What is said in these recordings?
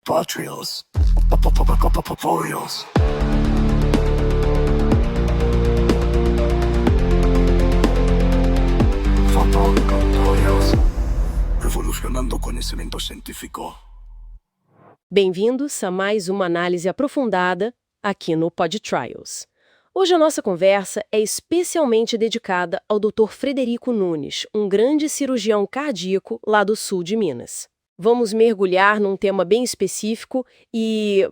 Patrios. Patrios. Patrios. Revolucionando o conhecimento científico. Bem-vindos a mais uma análise aprofundada aqui no Pod Trials. Hoje a nossa conversa é especialmente dedicada ao Dr. Frederico Nunes, um grande cirurgião cardíaco lá do sul de Minas. Vamos mergulhar num tema bem específico e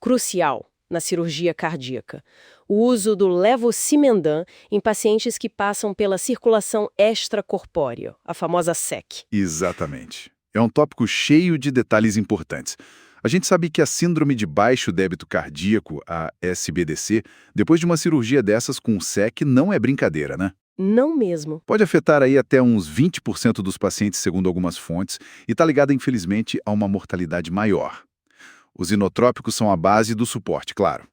crucial na cirurgia cardíaca: o uso do levosimendan em pacientes que passam pela circulação extracorpórea, a famosa SEC. Exatamente. É um tópico cheio de detalhes importantes. A gente sabe que a síndrome de baixo débito cardíaco, a SBDC, depois de uma cirurgia dessas com SEC, não é brincadeira, né? Não mesmo. Pode afetar aí até uns 20% dos pacientes, segundo algumas fontes, e está ligada, infelizmente, a uma mortalidade maior. Os inotrópicos são a base do suporte, claro.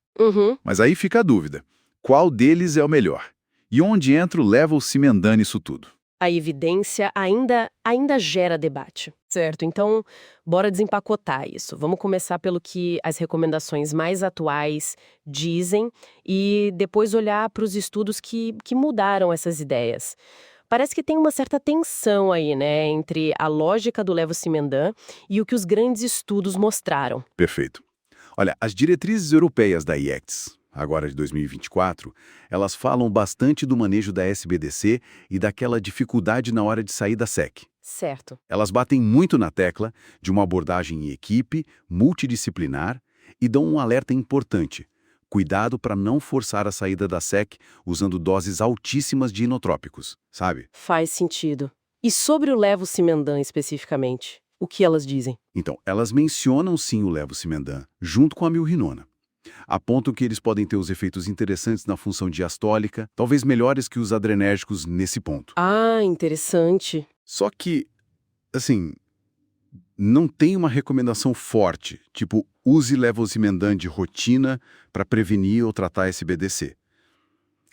Mas aí fica a dúvida. Qual deles é o melhor? E onde entra o levosimendan nisso tudo? A evidência ainda gera debate, certo? Então, bora desempacotar isso. Vamos começar pelo que as recomendações mais atuais dizem e depois olhar para os estudos que mudaram essas ideias. Parece que tem uma certa tensão aí, né, entre a lógica do levosimendan e o que os grandes estudos mostraram. Perfeito. Olha, as diretrizes europeias da IECTS, agora de 2024, elas falam bastante do manejo da SBDC e daquela dificuldade na hora de sair da SEC. Certo. Elas batem muito na tecla de uma abordagem em equipe, multidisciplinar, e dão um alerta importante: cuidado para não forçar a saída da SEC usando doses altíssimas de inotrópicos, sabe? Faz sentido. E sobre o levosimendan especificamente, o que elas dizem? Então, elas mencionam sim o levosimendan, junto com a milrinona. Apontam que eles podem ter os efeitos interessantes na função diastólica, talvez melhores que os adrenérgicos nesse ponto. Ah, interessante. Só que, assim, não tem uma recomendação forte, tipo, use levosimendan de rotina para prevenir ou tratar SBDC.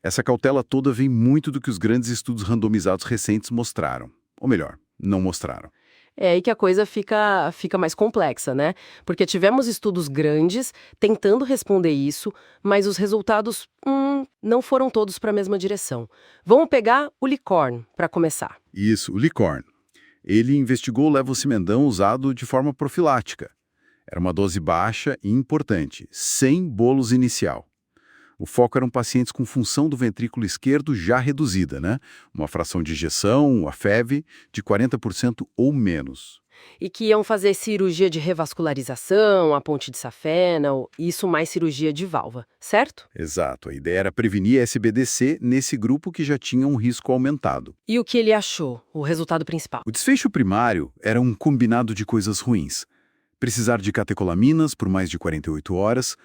Essa cautela toda vem muito do que os grandes estudos randomizados recentes mostraram. Ou melhor, não mostraram. É aí que a coisa fica mais complexa, né? Porque tivemos estudos grandes tentando responder isso, mas os resultados não foram todos para a mesma direção. Vamos pegar o LICORN para começar. Isso, o LICORN. Ele investigou o levosimendan usado de forma profilática. Era uma dose baixa e importante, sem bolos inicial. O foco eram pacientes com função do ventrículo esquerdo já reduzida, né? Uma fração de ejeção, a FEV, de 40% ou menos. E que iam fazer cirurgia de revascularização, a ponte de safena, isso mais cirurgia de válvula, certo? Exato. A ideia era prevenir SBDC nesse grupo que já tinha um risco aumentado. E o que ele achou, o resultado principal? O desfecho primário era um combinado de coisas ruins. Precisar de catecolaminas por mais de 48 horas,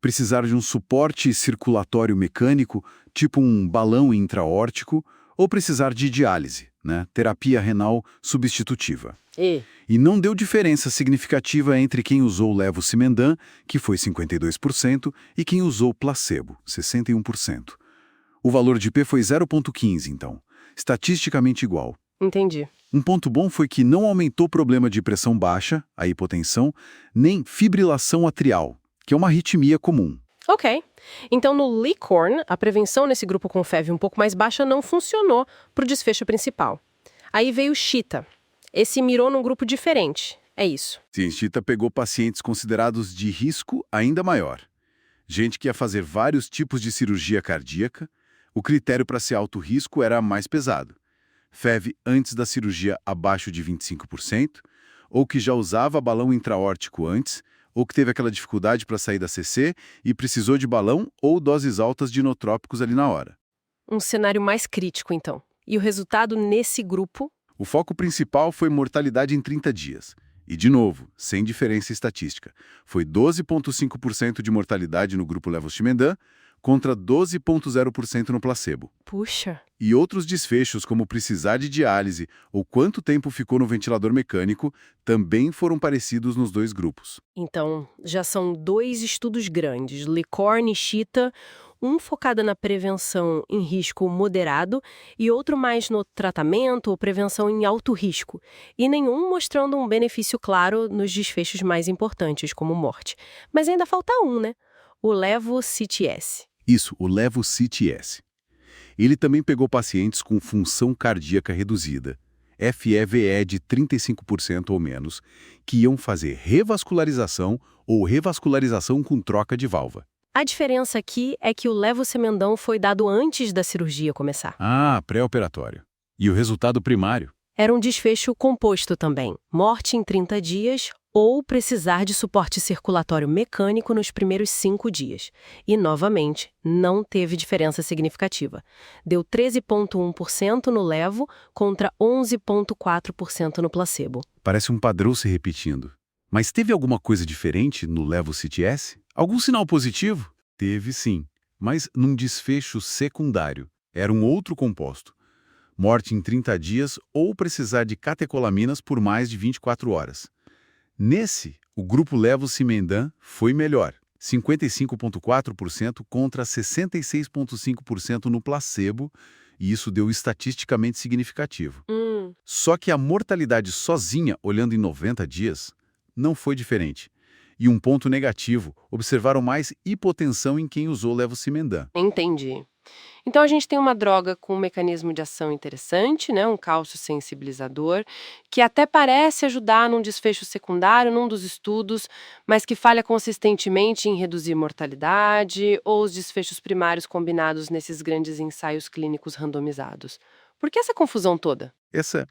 precisar de um suporte circulatório mecânico, tipo um balão intraórtico, ou precisar de diálise, né? Terapia renal substitutiva. E não deu diferença significativa entre quem usou o levosimendan, que foi 52%, e quem usou placebo, 61%. O valor de P foi 0,15, então, estatisticamente igual. Entendi. Um ponto bom foi que não aumentou o problema de pressão baixa, a hipotensão, nem fibrilação atrial, que é uma arritmia comum. Ok. Então, no LICORN, a prevenção nesse grupo com FEV um pouco mais baixa não funcionou para o desfecho principal. Aí veio o CHITA. Esse mirou num grupo diferente. É isso. Sim, CHITA pegou pacientes considerados de risco ainda maior. Gente que ia fazer vários tipos de cirurgia cardíaca. O critério para ser alto risco era mais pesado. FEV antes da cirurgia abaixo de 25%, ou que já usava balão intraórtico antes, ou que teve aquela dificuldade para sair da CC e precisou de balão ou doses altas de inotrópicos ali na hora. Um cenário mais crítico, então. E o resultado nesse grupo? O foco principal foi mortalidade em 30 dias. E, de novo, sem diferença estatística. Foi 12,5% de mortalidade no grupo levosimendan contra 12,0% no placebo. Puxa! E outros desfechos, como precisar de diálise ou quanto tempo ficou no ventilador mecânico, também foram parecidos nos dois grupos. Então, já são 2 estudos grandes, LICORN e CHITA, um focado na prevenção em risco moderado e outro mais no tratamento ou prevenção em alto risco, e nenhum mostrando um benefício claro nos desfechos mais importantes, como morte. Mas ainda falta um, né? O Levo-CTS. Isso, o Levo-CTS. Ele também pegou pacientes com função cardíaca reduzida, FEVE de 35% ou menos, que iam fazer revascularização ou revascularização com troca de válvula. A diferença aqui é que o levocemendão foi dado antes da cirurgia começar. Ah, pré-operatório. E o resultado primário? Era um desfecho composto também, morte em 30 dias ou precisar de suporte circulatório mecânico nos primeiros 5 dias. E, novamente, não teve diferença significativa. Deu 13,1% no levo contra 11,4% no placebo. Parece um padrão se repetindo. Mas teve alguma coisa diferente no Levo-CTS? Algum sinal positivo? Teve sim, mas num desfecho secundário. Era um outro composto. Morte em 30 dias ou precisar de catecolaminas por mais de 24 horas. Nesse, o grupo Levo-Cimendan foi melhor, 55,4% contra 66,5% no placebo, e isso deu estatisticamente significativo. Só que a mortalidade sozinha, olhando em 90 dias, não foi diferente. E um ponto negativo, observaram mais hipotensão em quem usou Levo-Cimendan. Entendi. Então a gente tem uma droga com um mecanismo de ação interessante, né, um cálcio sensibilizador, que até parece ajudar num desfecho secundário num dos estudos, mas que falha consistentemente em reduzir mortalidade ou os desfechos primários combinados nesses grandes ensaios clínicos randomizados. Por que essa confusão toda? Essa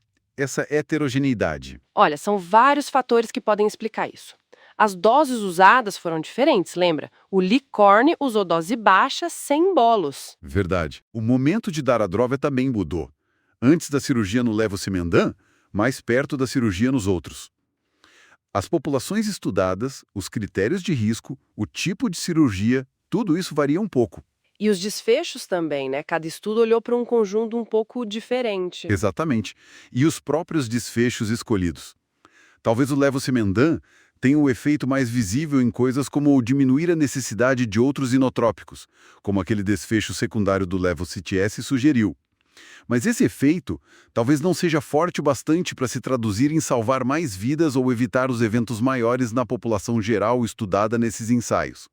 heterogeneidade. Olha, são vários fatores que podem explicar isso. As doses usadas foram diferentes, lembra? O Licorne usou dose baixa sem bolos. Verdade. O momento de dar a droga também mudou. Antes da cirurgia no Levo-Cimendan, mais perto da cirurgia nos outros. As populações estudadas, os critérios de risco, o tipo de cirurgia, tudo isso varia um pouco. E os desfechos também, né? Cada estudo olhou para um conjunto um pouco diferente. Exatamente. E os próprios desfechos escolhidos. Talvez o Levo-Cimendan tem um efeito mais visível em coisas como diminuir a necessidade de outros inotrópicos, como aquele desfecho secundário do Levo-CTS sugeriu. Mas esse efeito talvez não seja forte o bastante para se traduzir em salvar mais vidas ou evitar os eventos maiores na população geral estudada nesses ensaios.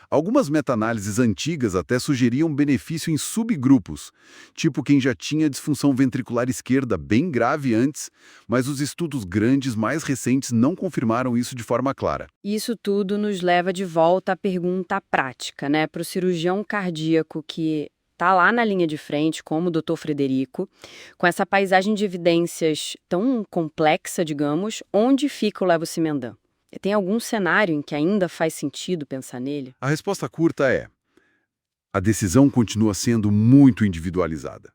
Algumas meta-análises antigas até sugeriam benefício em subgrupos, tipo quem já tinha disfunção ventricular esquerda bem grave antes, mas os estudos grandes mais recentes não confirmaram isso de forma clara. Isso tudo nos leva de volta à pergunta prática, né? Para o cirurgião cardíaco que está lá na linha de frente, como o Dr. Frederico, com essa paisagem de evidências tão complexa, digamos, onde fica o Levo-Cimendan? Tem algum cenário em que ainda faz sentido pensar nele? A resposta curta é: a decisão continua sendo muito individualizada.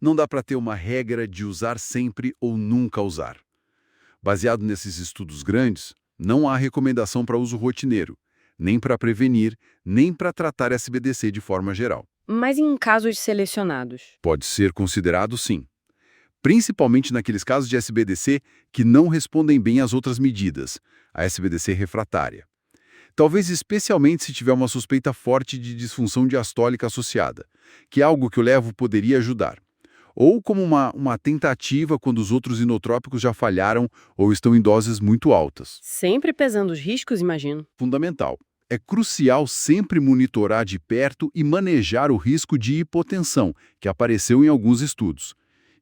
Não dá para ter uma regra de usar sempre ou nunca usar. Baseado nesses estudos grandes, não há recomendação para uso rotineiro, nem para prevenir, nem para tratar SBDC de forma geral. Mas em casos selecionados? Pode ser considerado sim. Principalmente naqueles casos de SBDC que não respondem bem às outras medidas, a SBDC refratária. Talvez especialmente se tiver uma suspeita forte de disfunção diastólica associada, que é algo que o Levo poderia ajudar. Ou como uma tentativa quando os outros inotrópicos já falharam ou estão em doses muito altas. Sempre pesando os riscos, imagino. Fundamental. É crucial sempre monitorar de perto e manejar o risco de hipotensão, que apareceu em alguns estudos.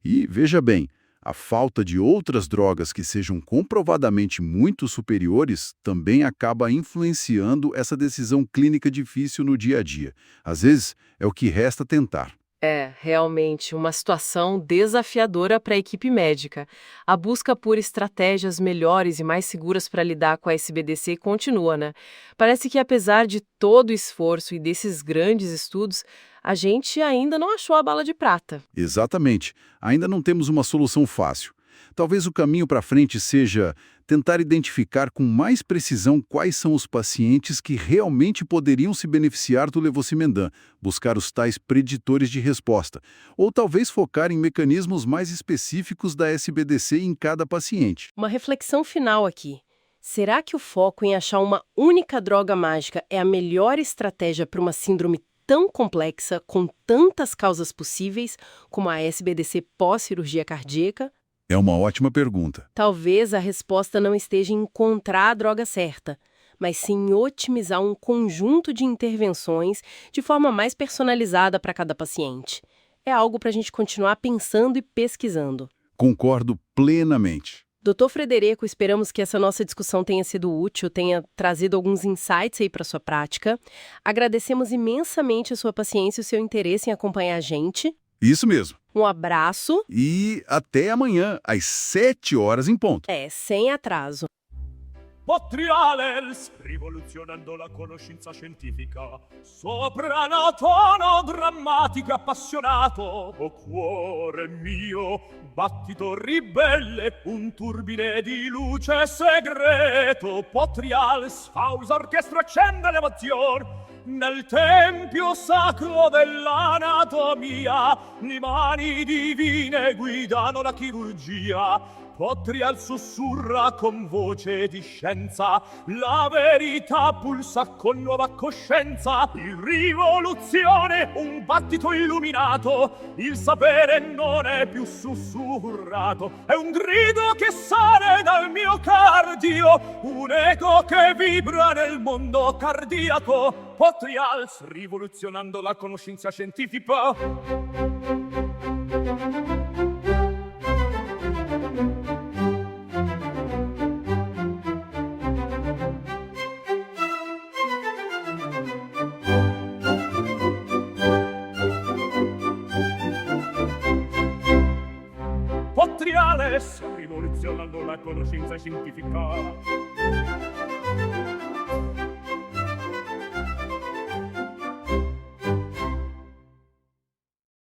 E, veja bem, a falta de outras drogas que sejam comprovadamente muito superiores também acaba influenciando essa decisão clínica difícil no dia a dia. Às vezes, é o que resta tentar. É, realmente, uma situação desafiadora para a equipe médica. A busca por estratégias melhores e mais seguras para lidar com a SBDC continua, né? Parece que, apesar de todo o esforço e desses grandes estudos, a gente ainda não achou a bala de prata. Exatamente. Ainda não temos uma solução fácil. Talvez o caminho para frente seja tentar identificar com mais precisão quais são os pacientes que realmente poderiam se beneficiar do Levo-Cimendan, buscar os tais preditores de resposta, ou talvez focar em mecanismos mais específicos da SBDC em cada paciente. Uma reflexão final aqui. Será que o foco em achar uma única droga mágica é a melhor estratégia para uma síndrome tão complexa, com tantas causas possíveis, como a SBDC pós-cirurgia cardíaca? É uma ótima pergunta. Talvez a resposta não esteja em encontrar a droga certa, mas sim em otimizar um conjunto de intervenções de forma mais personalizada para cada paciente. É algo para a gente continuar pensando e pesquisando. Concordo plenamente. Doutor Frederico, esperamos que essa nossa discussão tenha sido útil, tenha trazido alguns insights aí para sua prática. Agradecemos imensamente a sua paciência e o seu interesse em acompanhar a gente. Isso mesmo. Um abraço. E até amanhã, às 7 horas em ponto. Sem atraso. Potriales, rivoluzionando la conoscenza scientifica, sopranotono drammatico e appassionato, o cuore mio, battito ribelle, un turbine di luce segreto, Potriales, fausa orchestra accende l'emozione, nel tempio sacro dell'anatomia, le mani divine guidano la chirurgia, Potrial sussurra con voce di scienza, la verità pulsa con nuova coscienza, di rivoluzione un battito illuminato, il sapere non è più sussurrato, è un grido che sale dal miocardio, un eco che vibra nel mondo cardiaco, Potrials, rivoluzionando la conoscenza scientifica. Potriales, rivoluzionando la conoscenza scientifica.